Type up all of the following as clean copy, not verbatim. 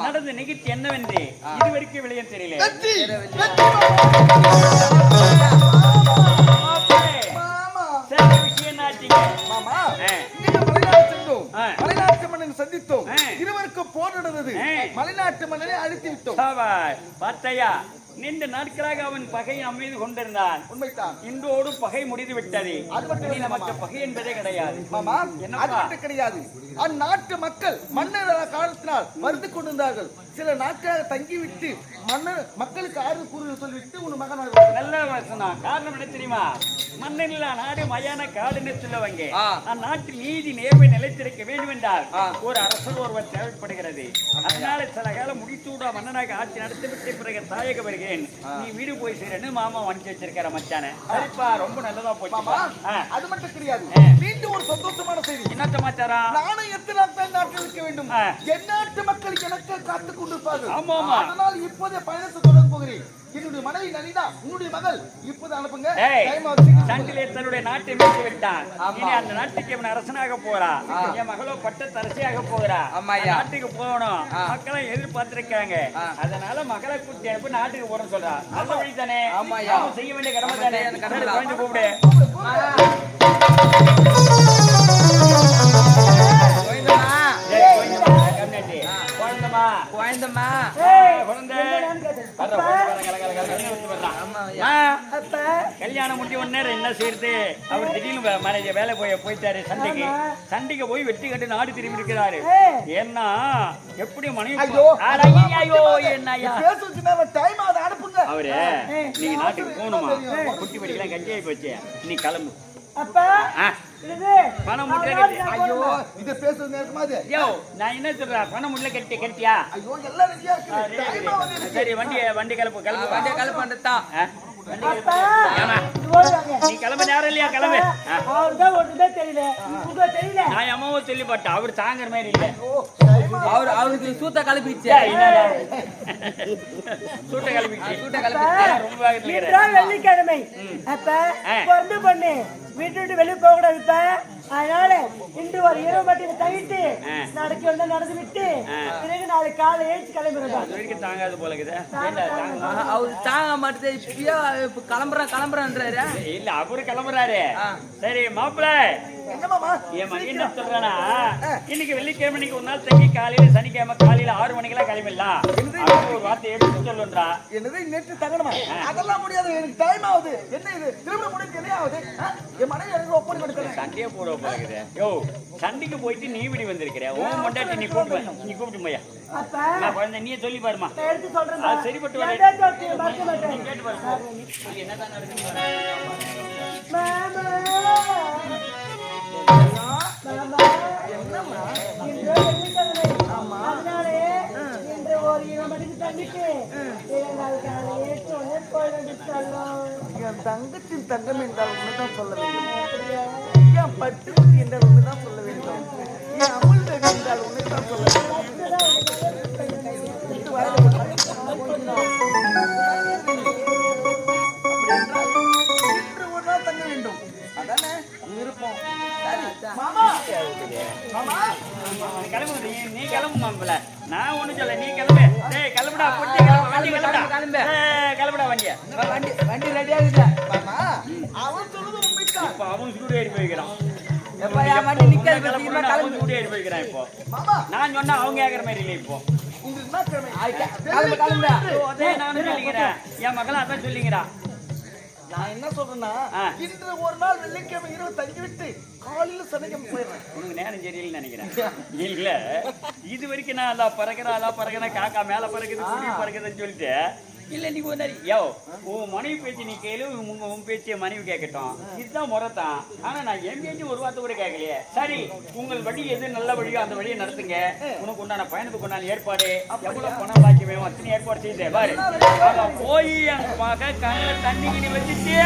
நடந்த நிகழ்ச்சி என்னவென்று இதுவரைக்கும் விளையம் தெரியல. சந்தித்தோம், இருவருக்கும் போர் நடந்தது. மலைநாட்டு மன்னரை அழித்து விட்டோம். பார்த்தையா, நீண்ட நாட்களாக அவன் பகை நம்மீது கொண்டிருந்தான். உண்மைதான். இன்றோடு பகை முடிந்து விட்டது. நமக்கு பகை என்பதே கிடையாது. கிடையாது. அந்நாட்டு மக்கள் மன்னர் காலத்தினால் மறுத்து கொண்டிருந்தார்கள். சில நாட்களாக தங்கிவிட்டு மன்னர் மக்களுக்கு ஆறுதல் கூறுதல் சொல்லிவிட்டு உன் மகனாக நல்ல வசனம். காரணம் என்ன தெரியுமா? மன்னனில்லா நாடு மயான காடுன்னு சொல்லுவாங்க. அந்நாட்டில் நீதி நேர்மை நிலைத்திருக்க வேண்டும் என்றால் ஒரு அரசர் ஒருவர் தேவைப்படுகிறது. அதனால சில காலம் முடித்துவிட மன்னனாக ஆட்சி நடத்திவிட்டு பிறகு தாயக வருகிறேன், நீ வீடு போய் செய்யறேன்னு மாமா வணிச்சு வச்சிருக்கிற மச்சான. சரிப்பா, ரொம்ப நல்லதா போச்சு. அது மட்டும் கிடையாது, மீண்டும் ஒரு சந்தோஷமான செய்தி. என்ன சமாச்சாரம்? நானும் எத்தனை நாட்கள் இருக்க வேண்டும், என் நாட்டு மக்கள் எனக்கு காத்துக் கொண்டிருப்பார்கள். அதனால் இப்போதே பயணத்தை தொடங்க போகிறேன். என்னுடைய மனைவி நலிதா, உன்னுடைய மகள் இப்போது அனுப்புங்க. சண்டிலே தன்னுடைய நாட்டை மீட்டு விட்டான். இனி அந்த நாட்டுக்கு இவன் அரசனாக போறா. என் மகளோ பட்டத்தரசியாக போகிறா. நாட்டுக்கு போகணும், மக்களை எதிர்பார்த்திருக்காங்க. அதனால மகளை கூட்டி அனுப்பி நாட்டுக்கு போறேன்னு சொல்றா. நல்ல வழி தானே, செய்ய வேண்டிய கடமை தானே. கொஞ்சம் கூப்பிடு. கல்யாணம் முடிஞ்ச உடனே என்ன செய்யறது? அவர் திடீர்னு வேலை போயிட்டாரு. சண்டைக்கு போய் வெட்டி கட்டு நாடு திரும்பி இருக்கிறாரு. ஏன்னா எப்படி மனைவி அவரு நீங்க நாட்டுக்கு போகணுமா? குட்டி படிக்கலாம் கட்டியாயி போச்சு, நீ கிளம்பு. பணம் முட்டை கட்டி. ஐயோ, இது பேசுறது நேரமாது. யோ, நான் என்ன சொல்றேன்? பணம் முட்டை கட்டியா? ஐயோ, எல்லாம் ரெடியா இருக்கு. சரி, வண்டி கிளம்புண்டா. நீ கிளம்ப நேரம் இல்லையா? கிளம்பு. நான் அம்மாவும் சொல்லி போட்டேன், அவர் தாங்குற மாதிரி இல்ல. அவருக்கு சூத்த கிளப்பிச்சு. சூட்ட கிளப்பிச்சு ரொம்ப வெள்ளிக்கிழமை அப்ப பொண்ணு வீட்டு வெளியே போக கூடாது. அதனால இன்று ஒரு இரவு மட்டும் தவிட்டு நடந்து விட்டு பிறகு நாளைக்கு காலை ஏற்றி கிளம்பிடுறாங்க. தாங்காது போல அவரு தாங்க மாட்டேன் கிளம்புறான்றாரு. இல்ல, அவரு கிளம்புறாரு. சரி மாப்பிள்ள, என் மகன் என்ன சொல்றானா, இன்னைக்கு வெள்ளிக்கிழமை ஒரு நாள் தங்கி காலையில சனிக்கிழமை காலையில 6 மணிக்கெல்லாம் கிளம்பிடலாம். ஒரு வார்த்தை எடுத்து சொல்லுன்றா. என்னது நேற்று தங்கணுமா? அதெல்லாம் முடியாது, எனக்கு டைம் ஆகுது. என்ன இது திரும்ப முடிஞ்சு என்ன ஆகுது? என் மனைவி எனக்கு ஒப்பனை கொடுக்கணும். சண்டையே போட போகுது. யோ, சண்டைக்கு போயிட்டு நீ இப்படி வந்திருக்கிற. ஓன் கொண்டாட்டி நீ கூப்பிட்டு போயா. நான் குழந்தை நீயே சொல்லி பாருமா. சரிப்பட்டு வர கேட்டு பாருமா. என்னதான் என் தங்கத்தின் தங்கம் என்றால் ஒண்ணுதான் சொல்ல வேண்டும், என் பட்டு என்றால் ஒண்ணுதான் சொல்ல வேண்டும், என் அமுல் என்றால் ஒண்ணுதான் சொல்ல வேண்டும். இன்று ஒரு நாள் தங்க வேண்டும், அதானே விருப்பம். கிளம்பு, நீ கிளம்பு மாப்பிள்ள. நான் ஒண்ணு சொல்ல, நீ கிளம்பு. கிளம்புடா, வண்டி கிளம்புடா. வண்டி ரெடியா இருக்கு. அவன் சொல்லுது உண்மைதான். இப்ப அவன் சூடு ஏறி போய்க்கிறான். வண்டி நிக்காது, சூடு ஏறி போய்க்கிறான். இப்போ நான் சொன்னா அவங்க கேக்குற மாதிரி இல்லை. இப்போ நானும் சொல்லிக்கிறேன், என் மகளும் அதான் சொல்லிக்கிறான். நான் என்ன சொல்றேன்னா, இன்று ஒரு நாள் வெள்ளிக்கிழமை இரவு தங்கிவிட்டு காலையில சனிக்கிழமை போயிடுறேன். உனக்கு நேரம் சரியில்லைன்னு நினைக்கிறேன். இல்ல, இது வரைக்கும் நான் எல்லாம் பறக்கிறேன், காக்கா மேல பறக்குது, குடி பறக்குதுன்னு சொல்லிட்டு இல்ல. நீ ஒரு யோ, உன் மனைவி பேச்சு நீ கேளு, உன் பேச்சு மனைவி கேட்கட்டும், இதுதான் முறைத்தான். ஆனா நான் என் பேச்சு ஒரு வார்த்தை கூட கேட்கலையே. சரி, உங்கள் வழி எது நல்ல வழியோ அந்த வழியை நடத்துங்க. உனக்கு உண்டான பயணத்துக்கு உண்டான ஏற்பாடு, எவ்வளவு பணம் பாக்கி வேணும் அத்தனை ஏற்பாடு செய்தேன் பாரு. போய் என் மக கண்ணுல தண்ணி கிணி வச்சுட்டு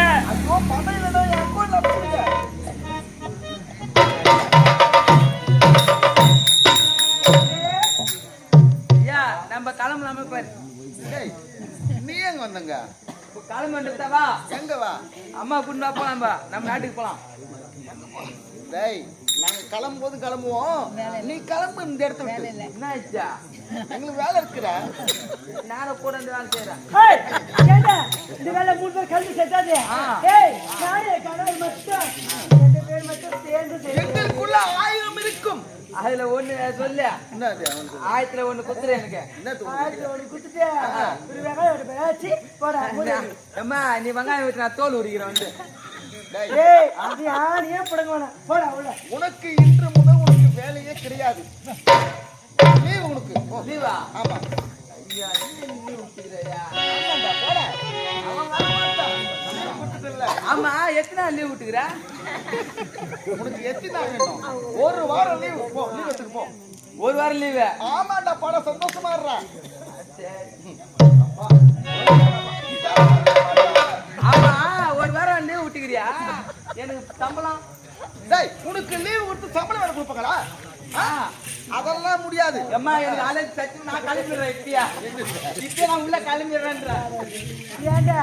நம்ம கிளம்பலாம பாரு. டேய், நீ எங்க வந்தங்க? இப்ப கிளம்பி வந்துட்டவா எங்க வா? அம்மா கூட்டு போலாம் நம்ம நாட்டுக்கு போலாம். டேய், நாங்க கிளம்பும்போது கிளம்புவோம். நீ கிளம்பு இந்த இடத்த விட்டு. என்ன ஆச்சா? எங்களுக்கு வேலை இருக்குடா. நானும் கூட இந்த வேலை செய்யறேன். ஏய், ஏண்டா, இந்த வேலை 3 பேர் கல்வி செட்டாதே. ஏய், நானே கடவுள் மட்டும் 2 பேர் மட்டும் சேர்ந்து செய்யணும். எங்களுக்குள்ள 1000 இருக்கும். அதுல ஒண்ணு சொல்லு. என்ன அது அவனுக்கு? 1000த்துல ஒண்ணு குத்துரு எனக்கு. என்ன தூக்கு? ஆயிரத்தி ஒண்ணு குத்துட்டு, ஒரு வெங்காயம் ஒரு பேச்சு, போடா, மூடிடு. அம்மா நீ வெங்காயம் வச்சு நான் தோல் உரிக்கிறேன் வந்து. டேய், ஏய், அது ஆணியே புடுங்க வேணாம். போடா, உள்ள. உனக்கு இன்று முதல் உனக்கு வேலையே கிடையாது. லீவ் உனக்கு. போ. லீவா? ஆமா. ஐயா, நீ லீவ் விட்டுக்கிறியா? ஆமாண்டா, போடா. அவன் வர மாட்டான். லீவ் கொடுத்ததில்ல. ஆமா எத்தனை நாள் லீவ் விட்டுக்கிற? உனக்கு எத்தனை நாள் வேணும்? ஒரு வாரம் லீவ். போ, லீவ் எடுத்துட்டு போ. ஒரு வாரம் லீவு. ஆமாண்டா, போடா, சந்தோஷமா இருடா. ஆமா ஒரு வாரம் லீவ் விட்டுக்கிறியா? எனக்கு சம்பளம். டேய், உனக்கு லீவ் கொடுத்து சம்பளம் வேற கொடுப்பாங்களா? அதெல்லாம் முடியாது. அம்மா எனக்கு அலைஞ்சு சச்சு நான் கிளம்பிடுறேன். இப்ப நான் உள்ள கிளம்பிடுறேன்ற. ஏண்டா,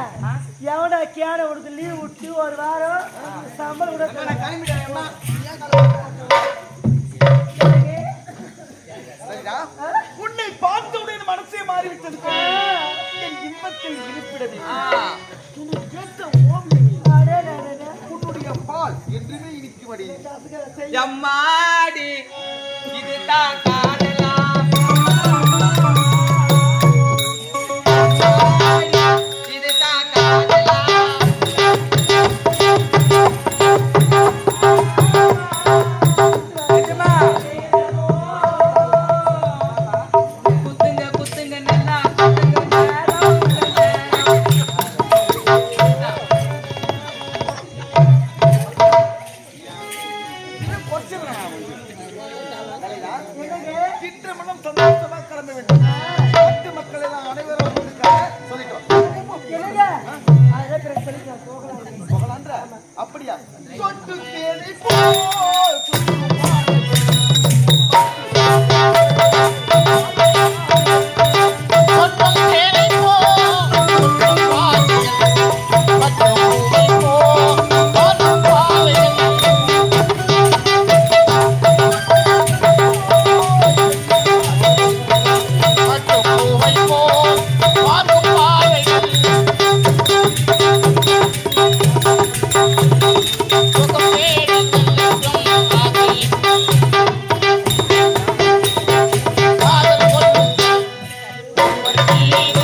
எவடா கேன உனக்கு லீவ் விட்டு ஒரு வாரம் சம்பளம் கூட நான் கிளம்பிடுறேன் அம்மா. சரிடா? உன்னை பார்த்தவுடன் என் மனசே மாறிவிட்டது. என் இன்பத்தில் இருப்பிடவே உன்னை கேட்ட ஓவியம் உன்னுடைய பால் என்றுமே இனிக்குமடி. எம்மாடி இதுதான் காதலா? இதுதான் காதலா? நிஜமா? குத்துங்க குத்துங்க நல்லா குத்துங்க நேரம் இன்று மனம் சந்தோஷமா கிளம்ப வேண்டும். நாட்டு மக்கள் எல்லாம் அனைவரும் சொல்லிட்டோம். போகலான்ற? அப்படியா? சொட்டு தேனை போல் Thank you.